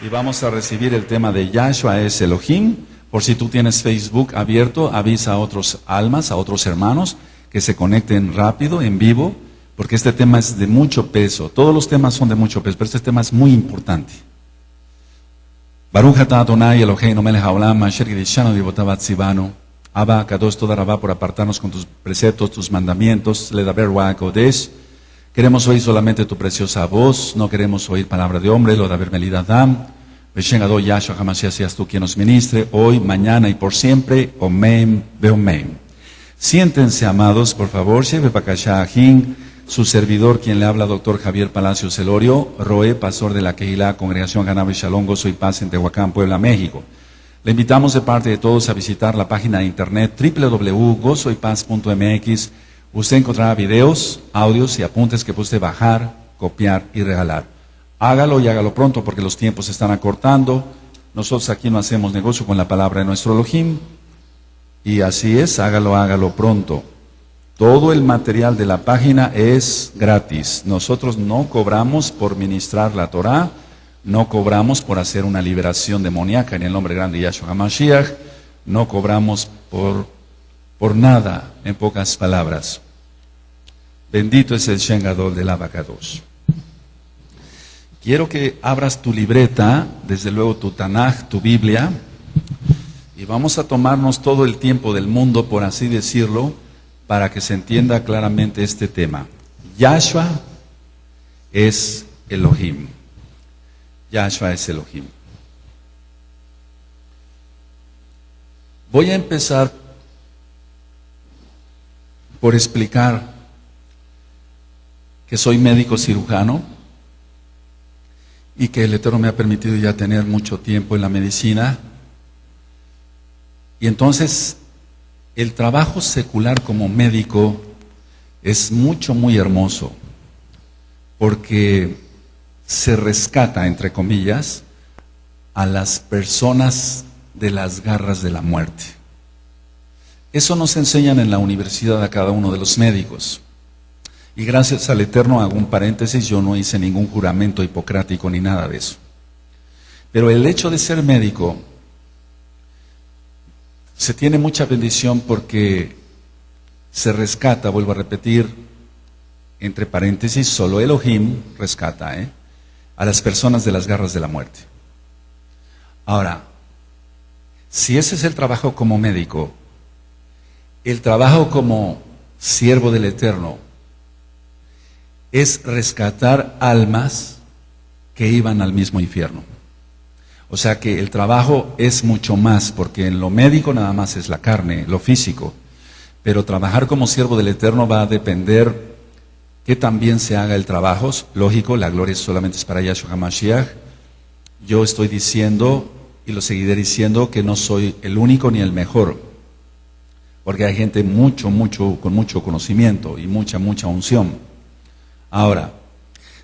Y vamos a recibir el tema de Yahshua es Elohim. Por si tú tienes Facebook abierto, avisa a otros almas, a otros hermanos, que se conecten rápido, en vivo, porque este tema es de mucho peso. Todos los temas son de mucho peso, pero este tema es muy importante. Baruch atah Adonai Eloheinu melech haolam asher kiddushanu v'avotavat tzivanu. Abba Kadosh toda Rabá por apartarnos con tus preceptos, tus mandamientos. Ledaber Ruach Kodesh. Queremos oír solamente tu preciosa voz, no queremos oír palabra de hombre. Ledaber Melid Adam. Beshem Gadol Yahshua HaMashiach, seas tú quien nos ministre hoy, mañana y por siempre. Omen beomen. Siéntense, amados, por favor. Sheve Bakashah Ahin, su servidor, quien le habla, doctor Javier Palacios Elorio, Roé, pastor de la Kehilá, Congregación Ganabe Shalom, Gozo y Paz en Tehuacán, Puebla, México. Le invitamos de parte de todos a visitar la página de internet www.gozoypaz.mx. Usted encontrará videos, audios y apuntes que puede bajar, copiar y regalar. Hágalo y hágalo pronto porque los tiempos se están acortando. Nosotros aquí no hacemos negocio con la palabra de nuestro Elohim. Y así es, hágalo pronto. Todo el material de la página es gratis. Nosotros no cobramos por ministrar la Torah, no cobramos por hacer una liberación demoníaca en el nombre grande de Yahshua HaMashiach, no cobramos por nada, en pocas palabras. Bendito es el Shem Gadol del Abba Kadosh. Quiero que abras tu libreta, desde luego tu Tanaj, tu Biblia, y vamos a tomarnos todo el tiempo del mundo, por así decirlo, para que se entienda claramente este tema. Yahshua es Elohim. Yahshua es Elohim. Voy a empezar por explicar que soy médico cirujano y que el Eterno me ha permitido ya tener mucho tiempo en la medicina. Y entonces el trabajo secular como médico es muy hermoso, porque se rescata, entre comillas, a las personas de las garras de la muerte. Eso nos enseñan en la universidad a cada uno de los médicos. Y gracias al Eterno, hago un paréntesis, yo no hice ningún juramento hipocrático ni nada de eso. Pero el hecho de ser médico se tiene mucha bendición porque se rescata, vuelvo a repetir, entre paréntesis, solo Elohim rescata, a las personas de las garras de la muerte. Ahora, si ese es el trabajo como médico, el trabajo como siervo del Eterno es rescatar almas que iban al mismo infierno. O sea que el trabajo es mucho más, porque en lo médico nada más es la carne, lo físico. Pero trabajar como siervo del Eterno va a depender que también se haga el trabajo. Lógico, la gloria solamente es para Yahshua HaMashiach. Yo estoy diciendo, y lo seguiré diciendo, que no soy el único ni el mejor. Porque hay gente con mucho conocimiento y mucha unción. Ahora,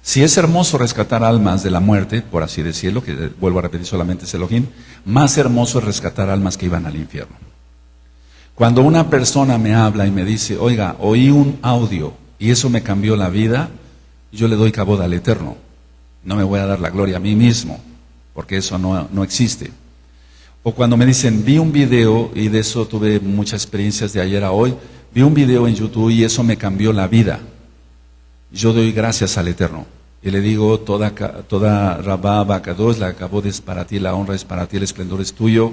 si es hermoso rescatar almas de la muerte, por así decirlo, que vuelvo a repetir solamente es Elohim, más hermoso es rescatar almas que iban al infierno. Cuando una persona me habla y me dice, oiga, oí un audio y eso me cambió la vida, yo le doy cabod al Eterno. No me voy a dar la gloria a mí mismo, porque eso no existe. O cuando me dicen, vi un video, y de eso tuve muchas experiencias de ayer a hoy, vi un video en YouTube y eso me cambió la vida. Yo doy gracias al Eterno. Y le digo, toda Rabá Bakadosh, la cabod es para ti, la honra es para ti, el esplendor es tuyo.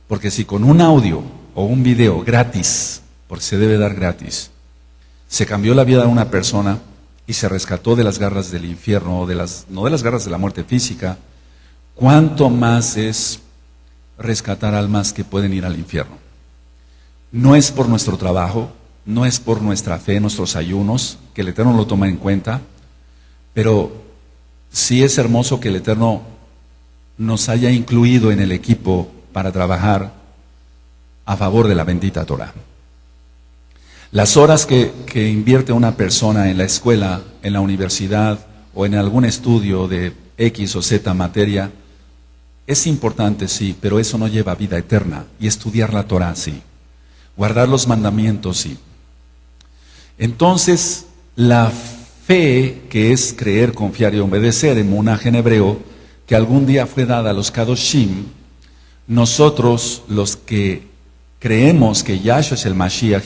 Porque si con un audio o un video gratis, porque se debe dar gratis, se cambió la vida de una persona y se rescató de las garras del infierno, no de las garras de la muerte física, ¿cuánto más es rescatar almas que pueden ir al infierno? No es por nuestro trabajo, no es por nuestra fe, nuestros ayunos, que el Eterno lo toma en cuenta, pero sí es hermoso que el Eterno nos haya incluido en el equipo para trabajar a favor de la bendita Torah. Las horas que invierte una persona en la escuela, en la universidad o en algún estudio de X o Z materia, es importante, sí, pero eso no lleva vida eterna. Y estudiar la Torah, sí. Guardar los mandamientos, sí. Entonces, la fe, que es creer, confiar y obedecer, en Munaj en hebreo, que algún día fue dada a los Kadoshim, nosotros los que creemos que Yahshua es el Mashiach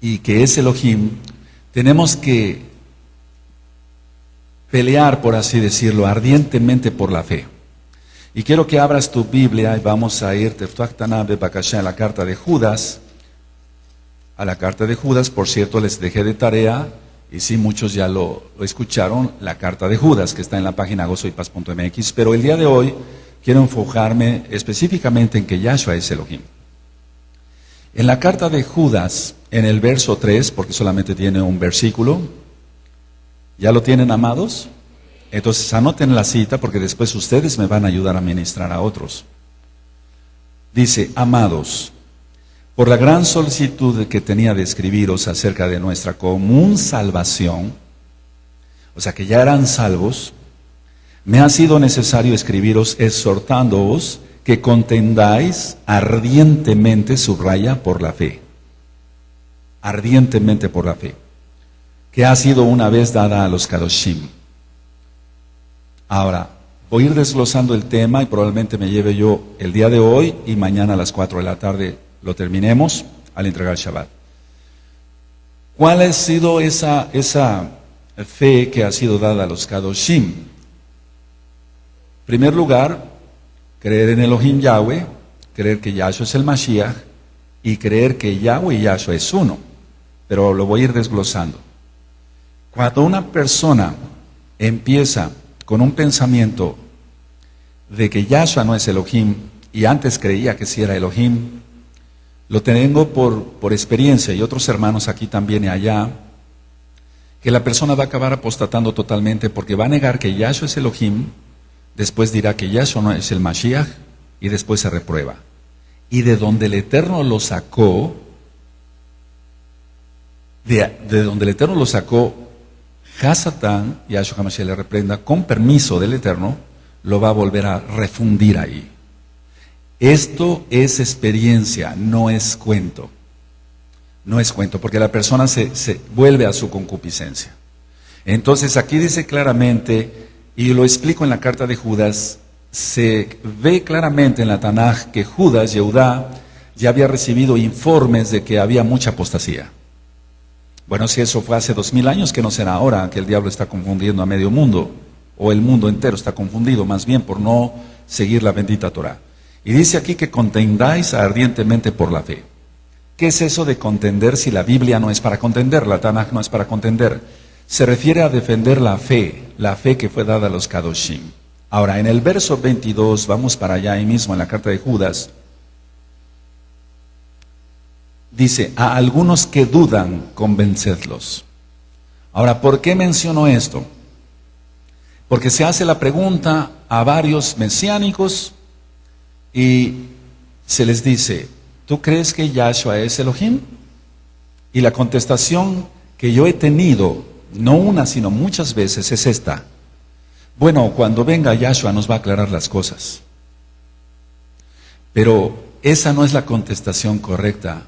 y que es Elohim, tenemos que pelear, por así decirlo, ardientemente por la fe. Y quiero que abras tu Biblia y vamos a ir a la carta de Judas. A la carta de Judas, por cierto, les dejé de tarea, y sí, muchos ya lo escucharon, la carta de Judas, que está en la página gozoypaz.mx, pero el día de hoy quiero enfocarme específicamente en que Yahshua es Elohim. En la carta de Judas, en el verso 3, porque solamente tiene un versículo, ¿ya lo tienen, amados? Entonces anoten la cita, porque después ustedes me van a ayudar a ministrar a otros. Dice: amados, por la gran solicitud que tenía de escribiros acerca de nuestra común salvación, o sea que ya eran salvos, me ha sido necesario escribiros exhortándoos que contendáis ardientemente, subraya, por la fe. Ardientemente por la fe, que ha sido una vez dada a los Kadoshim. Ahora, voy a ir desglosando el tema y probablemente me lleve yo el día de hoy y mañana a las 4 de la tarde lo terminemos al entregar el Shabbat. ¿Cuál ha sido esa fe que ha sido dada a los Kadoshim? En primer lugar, creer en Elohim Yahweh, creer que Yahshua es el Mashiach y creer que Yahweh y Yahshua es uno. Pero lo voy a ir desglosando. Cuando una persona empieza con un pensamiento de que Yahshua no es Elohim y antes creía que sí era Elohim, lo tengo por experiencia, y otros hermanos aquí también y allá, que la persona va a acabar apostatando totalmente porque va a negar que Yahshua es Elohim, después dirá que Yahshua no es el Mashiach y después se reprueba. Y de donde el Eterno lo sacó, de donde el Eterno lo sacó, Hasatán, Yahshua HaMashiach le reprenda, con permiso del Eterno, lo va a volver a refundir ahí. Esto es experiencia, no es cuento. No es cuento, porque la persona se vuelve a su concupiscencia. Entonces aquí dice claramente, y lo explico en la carta de Judas, se ve claramente en la Tanaj que Judas, Yehudá, ya había recibido informes de que había mucha apostasía. Bueno, si eso fue hace 2000 años, que no será ahora, que el diablo está confundiendo a medio mundo, o el mundo entero está confundido, más bien por no seguir la bendita Torah. Y dice aquí que contendáis ardientemente por la fe. ¿Qué es eso de contender si la Biblia no es para contender, la Tanaj no es para contender? Se refiere a defender la fe que fue dada a los Kadoshim. Ahora, en el verso 22, vamos para allá ahí mismo en la carta de Judas, dice: a algunos que dudan, convencedlos. Ahora, ¿por qué menciono esto? Porque se hace la pregunta a varios mesiánicos y se les dice: ¿tú crees que Yahshua es Elohim? Y la contestación que yo he tenido, no una sino muchas veces, es esta: bueno, cuando venga Yahshua nos va a aclarar las cosas. Pero esa no es la contestación correcta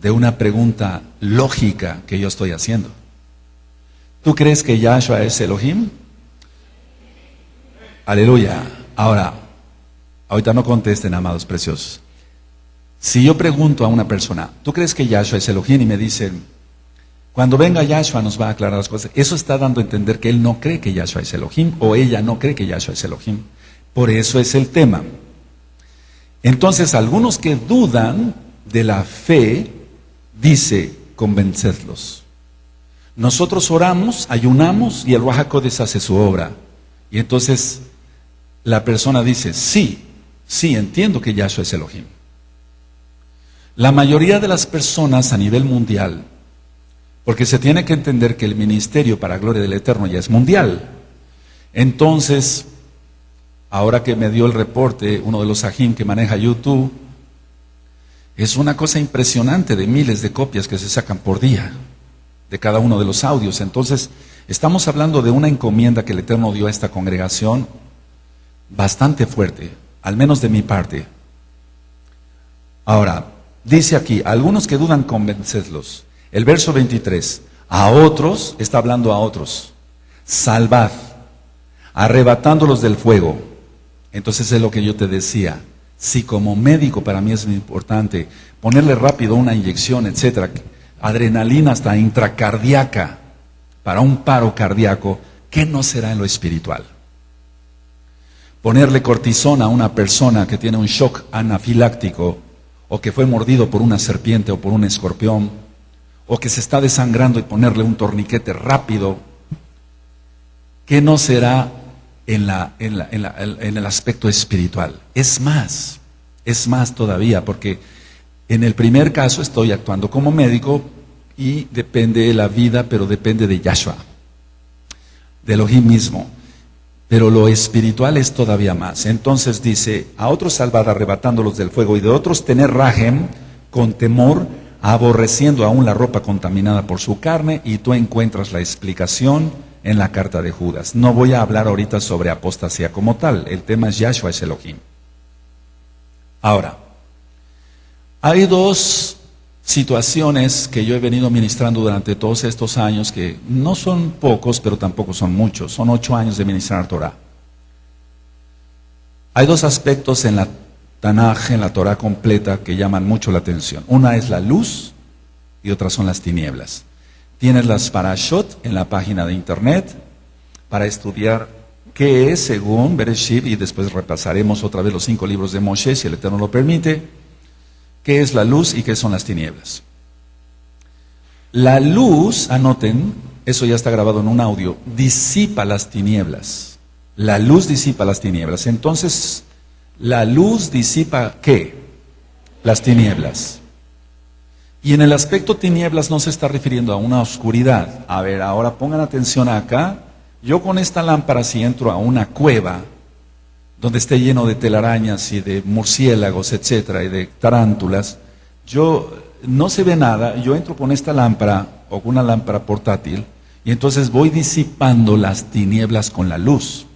de una pregunta lógica que yo estoy haciendo. ¿Tú crees que Yahshua es Elohim? Aleluya. Ahora, ahorita no contesten, amados preciosos. Si yo pregunto a una persona: ¿tú crees que Yahshua es Elohim? Y me dicen: cuando venga Yahshua nos va a aclarar las cosas. Eso está dando a entender que él no cree que Yahshua es Elohim, o ella no cree que Yahshua es Elohim. Por eso es el tema. Entonces, algunos que dudan de la fe, dice: convencedlos. Nosotros oramos, ayunamos y el Ruach HaKodesh hace su obra. Y entonces la persona dice: sí, entiendo que Yahshua es Elohim. La mayoría de las personas a nivel mundial, porque se tiene que entender que el ministerio para gloria del Eterno ya es mundial. Entonces, ahora que me dio el reporte uno de los Ajim que maneja YouTube, es una cosa impresionante de miles de copias que se sacan por día de cada uno de los audios. Entonces, estamos hablando de una encomienda que el Eterno dio a esta congregación bastante fuerte, al menos de mi parte. Ahora, dice aquí: algunos que dudan, convencedlos. El verso 23, a otros, está hablando a otros, salvad. arrebatándolos del fuego. Entonces es lo que yo te decía. Si como médico para mí es muy importante ponerle rápido una inyección, etcétera, adrenalina hasta intracardíaca para un paro cardíaco, ¿qué no será en lo espiritual? Ponerle cortisona a una persona que tiene un shock anafiláctico, o que fue mordido por una serpiente o por un escorpión, o que se está desangrando y ponerle un torniquete rápido, ¿qué no será en el aspecto espiritual? Es más todavía, porque en el primer caso estoy actuando como médico y depende de la vida, pero depende de Yahshua, de Elohim mismo. Pero lo espiritual es todavía más. Entonces dice, a otros salvar arrebatándolos del fuego, y de otros tener rajem con temor, aborreciendo aún la ropa contaminada por su carne, y tú encuentras la explicación en la carta de Judas. No voy a hablar ahorita sobre apostasía como tal, el tema es Yahshua es Elohim. Ahora, hay dos situaciones que yo he venido ministrando durante todos estos años, que no son pocos, pero tampoco son muchos. Son 8 años de ministrar Torah. Hay dos aspectos en la Tanaj, en la Torah completa, que llaman mucho la atención. Una es la luz y otra son las tinieblas. Tienes las parashot en la página de internet para estudiar qué es según Bereshit, y después repasaremos otra vez los 5 libros de Moshe, si el Eterno lo permite. ¿Qué es la luz y qué son las tinieblas? La luz, anoten, eso ya está grabado en un audio, disipa las tinieblas. La luz disipa las tinieblas. Entonces, la luz disipa ¿qué? Las tinieblas. Y en el aspecto tinieblas no se está refiriendo a una oscuridad. A ver, ahora pongan atención acá. Yo con esta lámpara, si entro a una cueva donde esté lleno de telarañas y de murciélagos, etcétera, y de tarántulas, no se ve nada, yo entro con esta lámpara o con una lámpara portátil y entonces voy disipando las tinieblas con la luz.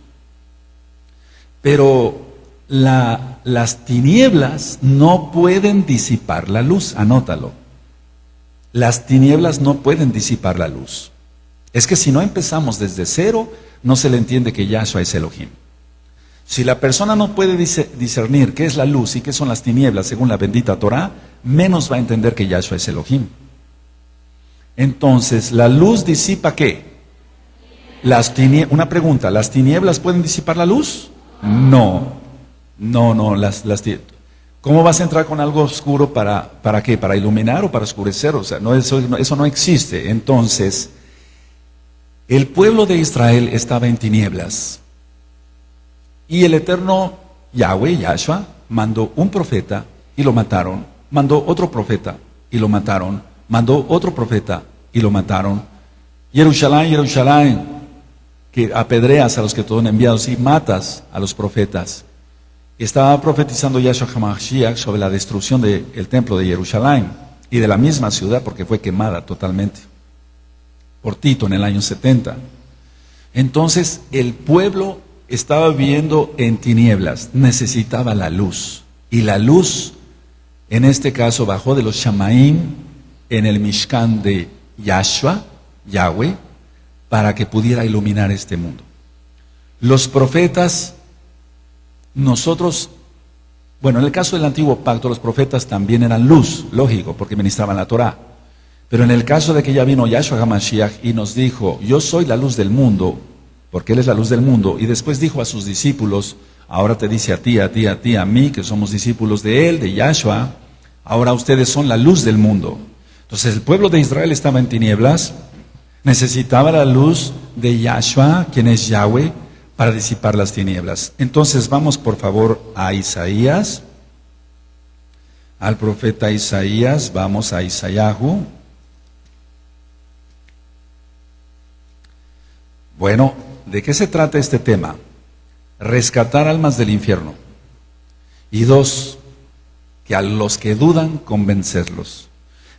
Pero las tinieblas no pueden disipar la luz, anótalo. Las tinieblas no pueden disipar la luz. Es que si no empezamos desde cero, no se le entiende que Yahshua es Elohim. Si la persona no puede discernir qué es la luz y qué son las tinieblas según la bendita Torah, menos va a entender que Yahshua es Elohim. Entonces, ¿la luz disipa qué? Una pregunta, ¿las tinieblas pueden disipar la luz? No. ¿Cómo vas a entrar con algo oscuro para qué? ¿Para iluminar o para oscurecer? O sea, eso no existe. Entonces, el pueblo de Israel estaba en tinieblas. Y el eterno Yahweh, Yahshua, mandó un profeta y lo mataron. Mandó otro profeta y lo mataron. Mandó otro profeta y lo mataron. Jerusalén, que apedreas a los que te son enviados y matas a los profetas. Estaba profetizando Yahshua HaMashiach sobre la destrucción del templo de Jerusalén y de la misma ciudad, porque fue quemada totalmente por Tito en el año 70. Entonces el pueblo estaba viviendo en tinieblas, necesitaba la luz. Y la luz, en este caso, bajó de los Shamaim en el Mishkan de Yahshua, Yahweh, para que pudiera iluminar este mundo. Los profetas, en el caso del antiguo pacto, los profetas también eran luz, lógico, porque ministraban la Torah. Pero en el caso de que ya vino Yahshua HaMashiach y nos dijo, yo soy la luz del mundo, porque Él es la luz del mundo, y después dijo a sus discípulos, ahora te dice a ti, a mí, que somos discípulos de Él, de Yahshua, ahora ustedes son la luz del mundo. Entonces el pueblo de Israel estaba en tinieblas, necesitaba la luz de Yahshua, quien es Yahweh, para disipar las tinieblas. Entonces vamos por favor a Isaías, al profeta Isaías, vamos a Isayahu. Bueno, ¿de qué se trata este tema? Rescatar almas del infierno. Y 2, que a los que dudan, convencerlos.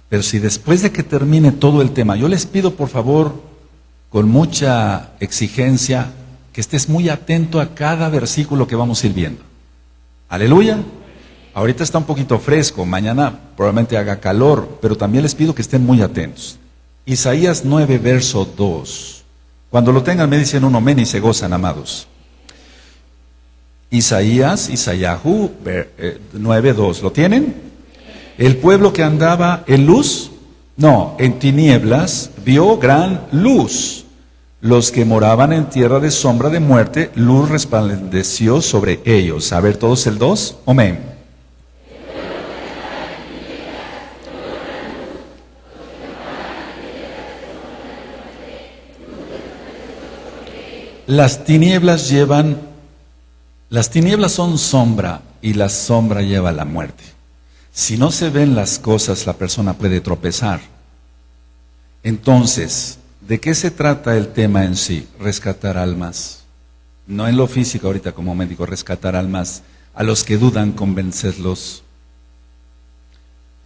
Pero si después de que termine todo el tema, yo les pido por favor, con mucha exigencia, que estés muy atento a cada versículo que vamos a ir viendo. Aleluya. Ahorita está un poquito fresco, mañana probablemente haga calor, pero también les pido que estén muy atentos. Isaías 9, verso 2. Cuando lo tengan me dicen un amén y se gozan, amados. Isayahu 9:2. ¿Lo tienen? El pueblo que andaba en luz, no, en tinieblas, vio gran luz. Los que moraban en tierra de sombra de muerte, luz resplandeció sobre ellos. A ver, todos el 2. Amén. Las tinieblas son sombra y la sombra lleva a la muerte. Si no se ven las cosas, la persona puede tropezar. Entonces, ¿de qué se trata el tema en sí? Rescatar almas. No en lo físico ahorita como médico, rescatar almas. A los que dudan, convencerlos.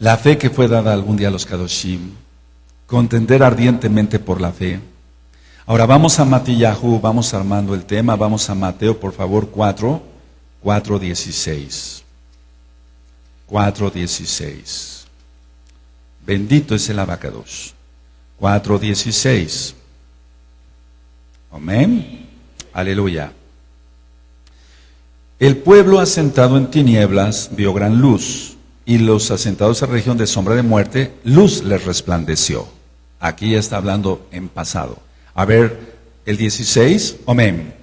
La fe que fue dada algún día a los Kadoshim. Contender ardientemente por la fe. Ahora vamos a Matillahu, vamos armando el tema, vamos a Mateo, por favor, 4:16. 4:16. Bendito es el abacados. 4:16. Amén. Aleluya. El pueblo asentado en tinieblas vio gran luz, y los asentados en región de sombra de muerte, luz les resplandeció. Aquí ya está hablando en pasado. A ver, el 16, amén.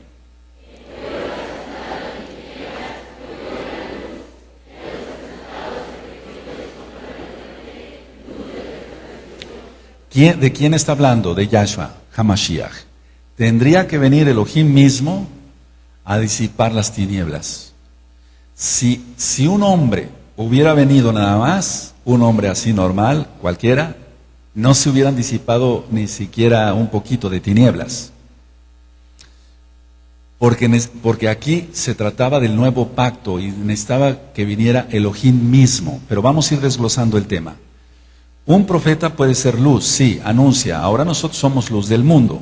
¿De quién está hablando? De Yahshua, Hamashiach. Tendría que venir Elohim mismo a disipar las tinieblas. Si un hombre hubiera venido nada más, un hombre así normal, cualquiera, no se hubieran disipado ni siquiera un poquito de tinieblas. Porque aquí se trataba del nuevo pacto y necesitaba que viniera Elohim mismo. Pero vamos a ir desglosando el tema. Un profeta puede ser luz, sí, anuncia. Ahora nosotros somos luz del mundo.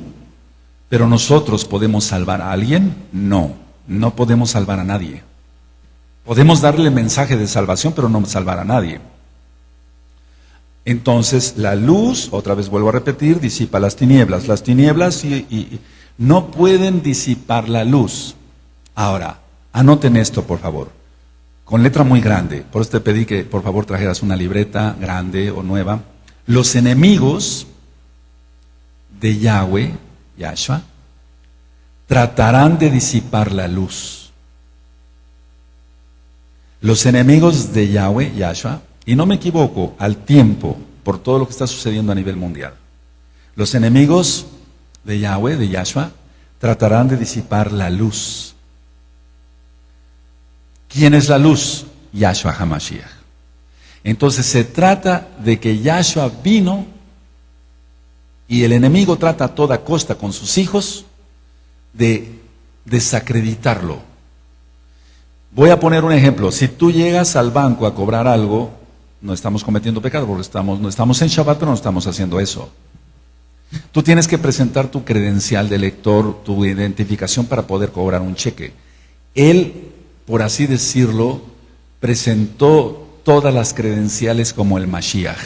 Pero nosotros podemos salvar a alguien? No, no podemos salvar a nadie. Podemos darle el mensaje de salvación, pero no salvar a nadie. Entonces, la luz, otra vez vuelvo a repetir, disipa las tinieblas. Las tinieblas no pueden disipar la luz. Ahora, anoten esto, por favor, con letra muy grande. Por eso te pedí que, por favor, trajeras una libreta grande o nueva. Los enemigos de Yahweh, Yahshua, tratarán de disipar la luz. Los enemigos de Yahweh, Yahshua, y no me equivoco, al tiempo, por todo lo que está sucediendo a nivel mundial. Los enemigos de Yahweh, de Yahshua, tratarán de disipar la luz. ¿Quién es la luz? Yahshua HaMashiach. Entonces se trata de que Yahshua vino y el enemigo trata a toda costa con sus hijos de desacreditarlo. Voy a poner un ejemplo. Si tú llegas al banco a cobrar algo, no estamos cometiendo pecado porque no estamos en Shabbat, pero no estamos haciendo eso. Tú tienes que presentar tu credencial de lector, tu identificación para poder cobrar un cheque. Él, por así decirlo, presentó todas las credenciales como el Mashiach.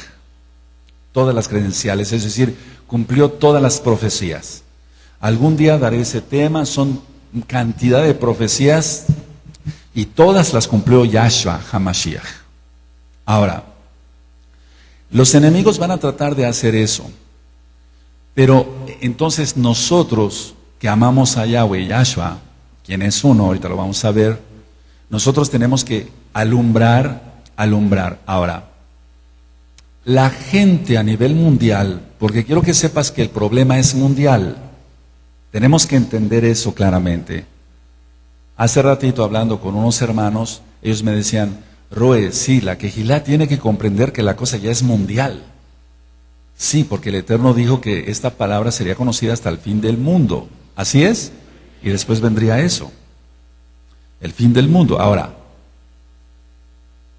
Todas las credenciales, es decir, cumplió todas las profecías. Algún día daré ese tema, son cantidad de profecías y todas las cumplió Yahshua HaMashiach. Ahora, los enemigos van a tratar de hacer eso, pero entonces nosotros que amamos a Yahweh, Yahshua, quien es uno, ahorita lo vamos a ver, nosotros tenemos que alumbrar. Ahora, la gente a nivel mundial, porque quiero que sepas que el problema es mundial, tenemos que entender eso claramente. Hace ratito hablando con unos hermanos, ellos me decían, Roe, sí, la Kehilá tiene que comprender que la cosa ya es mundial. Sí, porque el Eterno dijo que esta palabra sería conocida hasta el fin del mundo. ¿Así es? Y después vendría eso. El fin del mundo. Ahora,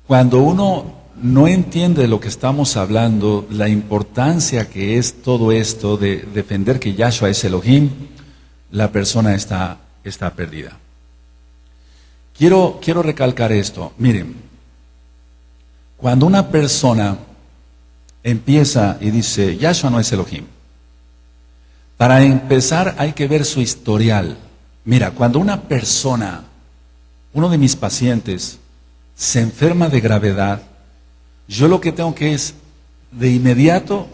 cuando uno no entiende de lo que estamos hablando, la importancia que es todo esto de defender que Yahshua es Elohim, la persona está perdida. Quiero recalcar esto. Miren, cuando una persona empieza y dice, Yahshua no es Elohim, para empezar hay que ver su historial. Mira, cuando una persona uno de mis pacientes se enferma de gravedad, yo lo que tengo que es de inmediato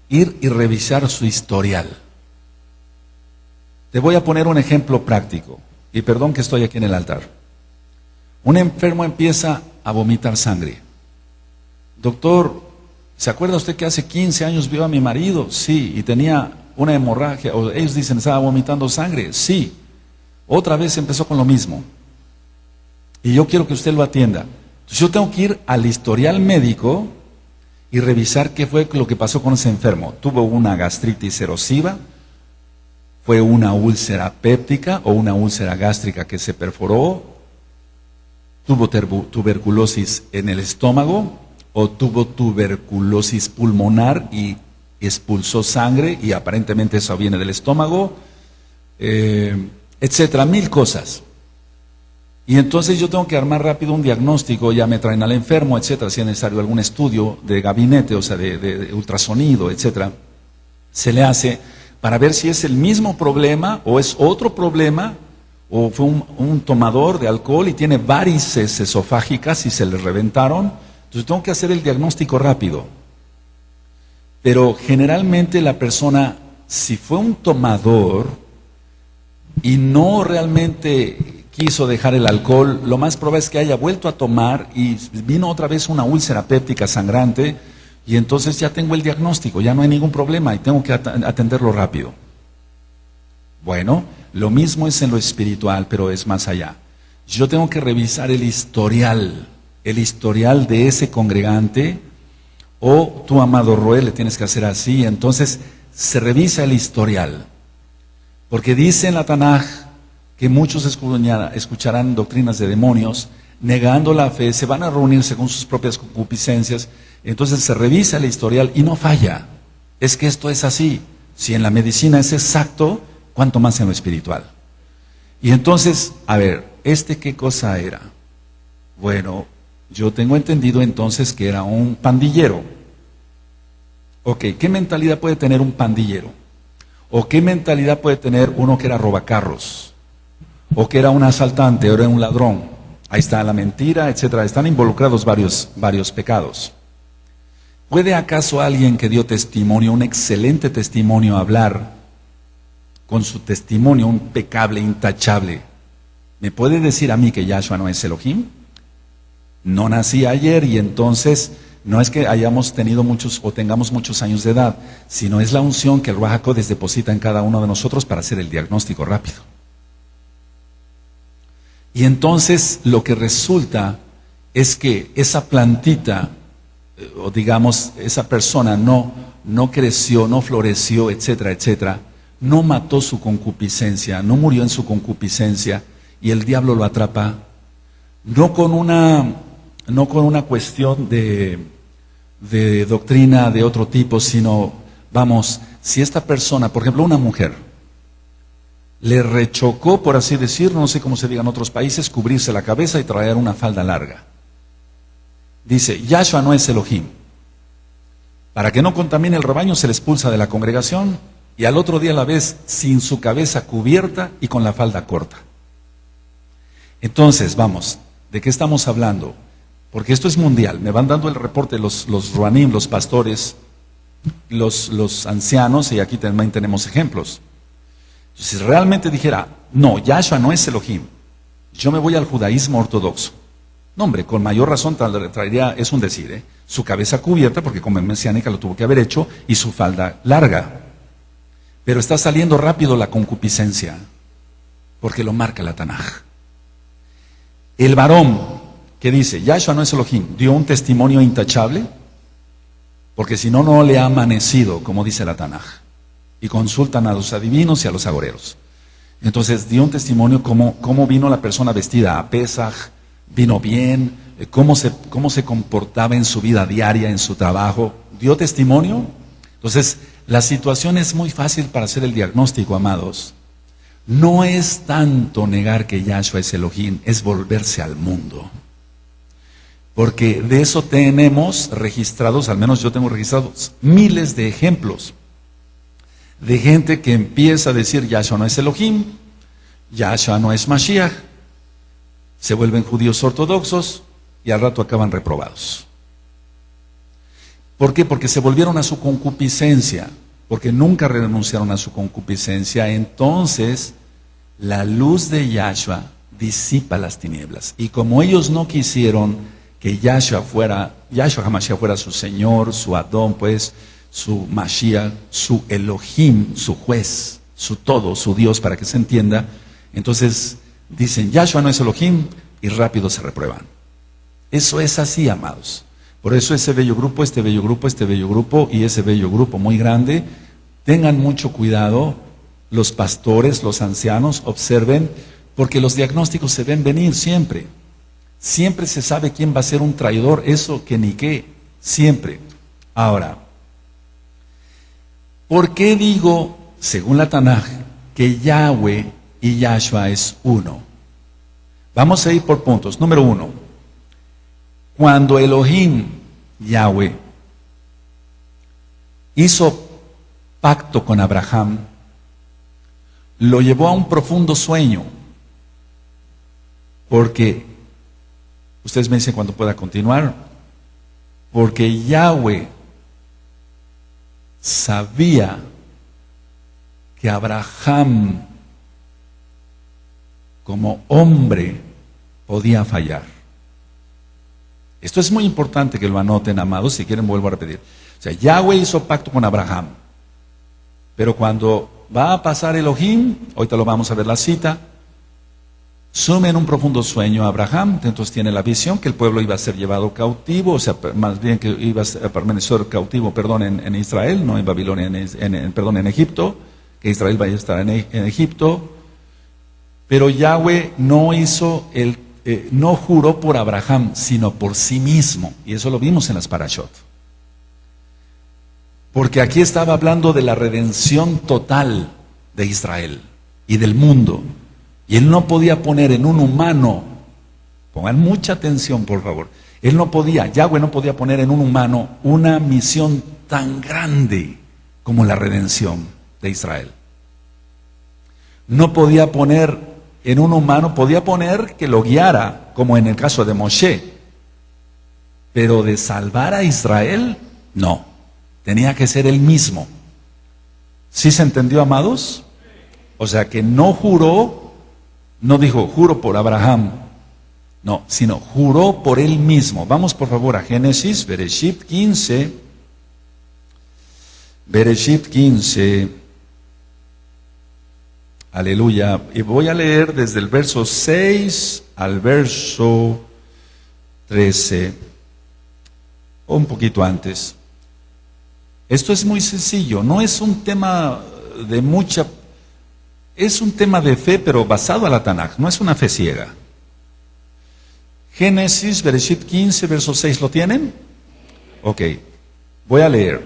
ir y revisar su historial. Te voy a poner un ejemplo práctico, y perdón que estoy aquí en el altar. Un enfermo empieza a vomitar sangre. Doctor, ¿se acuerda usted que hace 15 años vio a mi marido? Sí, y tenía una hemorragia, o ellos dicen estaba vomitando sangre. Sí, otra vez empezó con lo mismo. Y yo quiero que usted lo atienda. Entonces yo tengo que ir al historial médico y revisar qué fue lo que pasó con ese enfermo. ¿Tuvo una gastritis erosiva? ¿Fue una úlcera péptica o una úlcera gástrica que se perforó? ¿Tuvo tuberculosis en el estómago? ¿O tuvo tuberculosis pulmonar y expulsó sangre y aparentemente eso viene del estómago? Etcétera, mil cosas. Y entonces yo tengo que armar rápido un diagnóstico, ya me traen al enfermo, etcétera, si es necesario algún estudio de gabinete, o sea, de ultrasonido, etcétera, se le hace para ver si es el mismo problema o es otro problema, o fue un tomador de alcohol y tiene varices esofágicas y se le reventaron. Entonces tengo que hacer el diagnóstico rápido. Pero generalmente la persona, si fue un tomador y no realmente quiso dejar el alcohol, lo más probable es que haya vuelto a tomar y vino otra vez una úlcera péptica sangrante y entonces ya tengo el diagnóstico, ya no hay ningún problema y tengo que atenderlo rápido. Bueno, lo mismo es en lo espiritual, pero es más allá. Yo tengo que revisar el historial de ese congregante, o tu amado Roel le tienes que hacer así. Entonces se revisa el historial, porque dice en la Tanaj que muchos escucharán doctrinas de demonios, negando la fe, se van a reunir según sus propias concupiscencias. Entonces se revisa el historial y no falla. Es que esto es así. Si en la medicina es exacto, ¿cuánto más en lo espiritual? Y entonces, a ver, ¿qué cosa era? Bueno, yo tengo entendido entonces que era un pandillero. Ok, ¿qué mentalidad puede tener un pandillero? ¿O qué mentalidad puede tener uno que era robacarros? ¿O que era un asaltante, o era un ladrón? Ahí está la mentira, etcétera. Están involucrados varios pecados. ¿Puede acaso alguien que dio testimonio, un excelente testimonio, hablar con su testimonio impecable, intachable? ¿Me puede decir a mí que Yahshua no es Elohim? No nací ayer y entonces no es que hayamos tenido muchos o tengamos muchos años de edad, sino es la unción que el Ruach HaKodesh deposita en cada uno de nosotros para hacer el diagnóstico rápido. Y entonces lo que resulta es que esa plantita, o digamos, esa persona no creció, no floreció, etcétera, etcétera, no mató su concupiscencia, no murió en su concupiscencia, y el diablo lo atrapa, no con una cuestión de doctrina de otro tipo, sino, vamos, si esta persona, por ejemplo, una mujer, le rechocó, por así decir, no sé cómo se diga en otros países, cubrirse la cabeza y traer una falda larga. Dice, Yahshua no es Elohim. Para que no contamine el rebaño, se le expulsa de la congregación y al otro día la ves sin su cabeza cubierta y con la falda corta. Entonces, vamos, ¿de qué estamos hablando? Porque esto es mundial. Me van dando el reporte los ruanim, los pastores, los ancianos, y aquí también tenemos ejemplos. Si realmente dijera, no, Yahshua no es Elohim, yo me voy al judaísmo ortodoxo. No, hombre, con mayor razón traería, es un decir, su cabeza cubierta, porque como mesiánica lo tuvo que haber hecho, y su falda larga. Pero está saliendo rápido la concupiscencia, porque lo marca la Tanaj. El varón que dice, Yahshua no es Elohim, dio un testimonio intachable, porque si no, no le ha amanecido, como dice la Tanaj. Y consultan a los adivinos y a los agoreros. Entonces dio un testimonio cómo vino la persona vestida a Pesaj, vino bien, cómo se comportaba en su vida diaria, en su trabajo, dio testimonio. Entonces la situación es muy fácil para hacer el diagnóstico, amados. No es tanto negar que Yahshua es Elohim, es volverse al mundo. Porque de eso tenemos registrados, al menos yo tengo registrados miles de ejemplos de gente que empieza a decir Yahshua no es Elohim, Yahshua no es Mashiach, se vuelven judíos ortodoxos y al rato acaban reprobados. ¿Por qué? Porque se volvieron a su concupiscencia, porque nunca renunciaron a su concupiscencia. Entonces la luz de Yahshua disipa las tinieblas. Y como ellos no quisieron que Yahshua HaMashiach fuera su Señor, su Adón, pues, su Mashiach, su Elohim, su juez, su todo, su Dios, para que se entienda, entonces dicen, Yahshua no es Elohim, y rápido se reprueban. Eso es así, amados. Por eso ese bello grupo, este bello grupo, este bello grupo y ese bello grupo muy grande, tengan mucho cuidado, los pastores, los ancianos, observen, porque los diagnósticos se ven venir siempre. Siempre se sabe quién va a ser un traidor, eso que ni qué, siempre. Ahora, ¿por qué digo, según la Tanaj, que Yahweh y Yahshua es uno? Vamos a ir por puntos. Número 1. Cuando Elohim, Yahweh, hizo pacto con Abraham, lo llevó a un profundo sueño, porque, ustedes me dicen cuando pueda continuar, porque Yahweh sabía que Abraham, como hombre, podía fallar. Esto es muy importante que lo anoten, amados, si quieren vuelvo a repetir. O sea, Yahweh hizo pacto con Abraham, pero cuando va a pasar Elohim, ahorita lo vamos a ver la cita, sume en un profundo sueño a Abraham, entonces tiene la visión que el pueblo iba a ser llevado cautivo, o sea, más bien que iba a permanecer cautivo, en Israel, no en Babilonia, en Egipto, que Israel vaya a estar en Egipto, pero Yahweh no juró por Abraham, sino por sí mismo, y eso lo vimos en las Parashot. Porque aquí estaba hablando de la redención total de Israel y del mundo. Y él no podía poner en un humano, pongan mucha atención por favor, Yahweh no podía poner en un humano una misión tan grande como la redención de Israel. No podía poner en un humano, podía poner que lo guiara, como en el caso de Moshe, pero de salvar a Israel, no, tenía que ser él mismo. ¿Sí se entendió, amados? O sea que no juró, no dijo, juro por Abraham, no, sino juró por él mismo. Vamos por favor a Génesis, Bereshit 15, aleluya, y voy a leer desde el verso 6 al verso 13, o un poquito antes. Esto es muy sencillo, no es un tema de mucha... Es un tema de fe, pero basado a la Tanaj, no es una fe ciega. Génesis, Bereshit 15, verso 6, ¿lo tienen? Ok, voy a leer.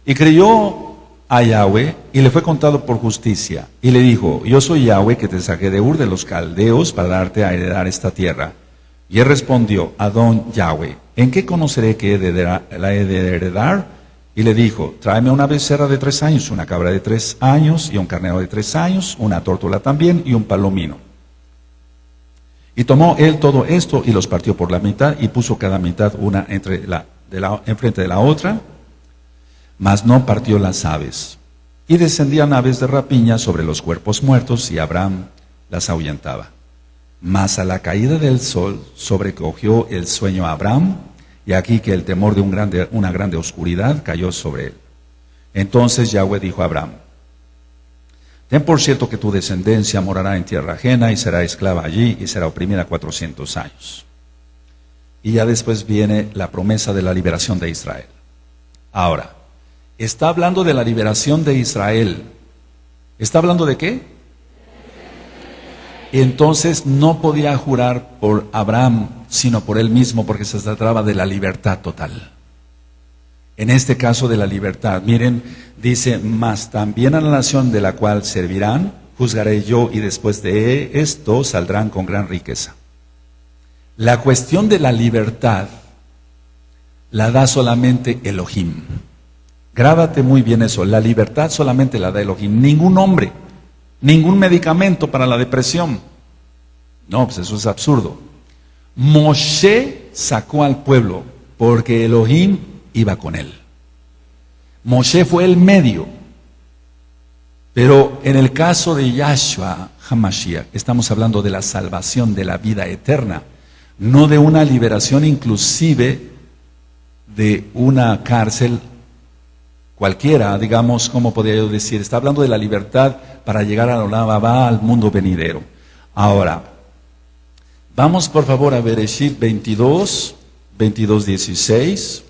Y creyó a Yahweh y le fue contado por justicia. Y le dijo, yo soy Yahweh que te saqué de Ur de los Caldeos para darte a heredar esta tierra. Y él respondió, Adón Yahweh, ¿en qué conoceré que la he de heredar? Y le dijo, tráeme una becerra de 3 años, una cabra de 3 años, y un carnero de 3 años, una tórtola también, y un palomino. Y tomó él todo esto, y los partió por la mitad, y puso cada mitad una enfrente de la otra, mas no partió las aves. Y descendían aves de rapiña sobre los cuerpos muertos, y Abraham las ahuyentaba. Mas a la caída del sol sobrecogió el sueño a Abraham, y aquí que el temor de una grande oscuridad cayó sobre él. Entonces Yahweh dijo a Abraham, ten por cierto que tu descendencia morará en tierra ajena y será esclava allí y será oprimida 400 años. Y ya después viene la promesa de la liberación de Israel. Ahora, está hablando de la liberación de Israel. ¿Está hablando de qué? Entonces no podía jurar por Abraham, sino por él mismo, porque se trataba de la libertad total. En este caso de la libertad, miren, dice, mas también a la nación de la cual servirán, juzgaré yo, y después de esto saldrán con gran riqueza. La cuestión de la libertad la da solamente Elohim. Grábate muy bien eso, la libertad solamente la da Elohim, ningún hombre. Ningún medicamento para la depresión. No, pues eso es absurdo. Moshe sacó al pueblo porque Elohim iba con él. Moshe fue el medio. Pero en el caso de Yahshua HaMashiach, estamos hablando de la salvación, de la vida eterna, no de una liberación inclusive de una cárcel cualquiera, digamos, ¿cómo podría yo decir? Está hablando de la libertad para llegar a Olam Abba, al mundo venidero. Ahora, vamos por favor a Bereshit 22, 16.